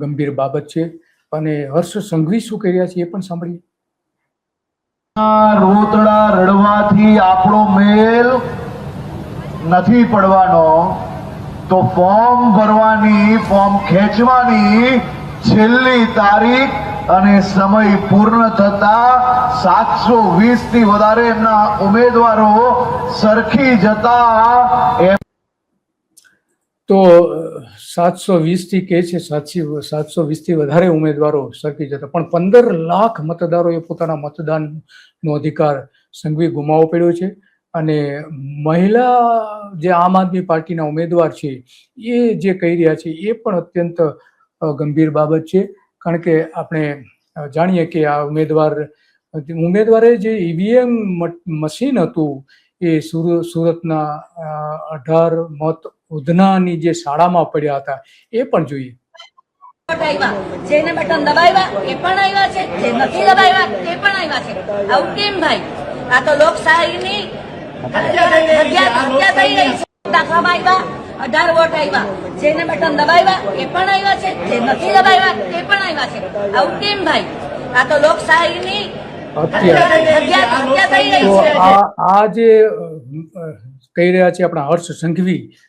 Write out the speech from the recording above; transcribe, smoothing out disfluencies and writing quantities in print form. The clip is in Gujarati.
ગંભીર બાબત છે અને હર્ષ સંઘવી શું કહી રહ્યા છે એ પણ સાંભળીએ. રોતડા રડવાથી આપણો મેલ નથી પડવાનો, તો ફોર્મ ભરવાની, ફોર્મ ખેંચવાની છેલ્લી તારીખ અને સમય પૂર્ણ થતા 720 થી વધારે એમના ઉમેદવારો સરખી જતા તો 720 થી કે છે 720 થી વધારે ઉમેદવારો સરકી જતા, પણ 15 લાખ મતદારોએ પોતાના મતદાનનો અધિકાર સંઘવી ગુમાવવો પડ્યો છે. અને મહિલા જે આમ આદમી પાર્ટીના ઉમેદવાર છે એ જે કહી રહ્યા છે એ પણ અત્યંત ગંભીર બાબત છે. કારણ કે આપણે જાણીએ કે આ ઉમેદવારે જે ઈવીએમ મશીન હતું એ સુરતના 18 મત ઉધનાની જે શાળામાં પડ્યા હતા એ પણ જોઈએ. જેને બટન દબાવ્યા એ પણ આવ્યા છે, જે નથી દબાવ્યા તે પણ આવ્યા છે. આવું કેમ ભાઈ? આ તો લોકશાહીની હત્યા થઈ રહી છે. દાખલામાં આવ્યા 18 વોટ આવ્યા, જેને બટન દબાવ્યા એ પણ આવ્યા છે, જે નથી દબાવ્યા તે પણ આવ્યા છે. આવું કેમ ભાઈ? આ તો લોકશાહીની હત્યા થઈ રહી છે. આ જે કહી રહ્યા છે આપણા હર્ષ સંઘવી,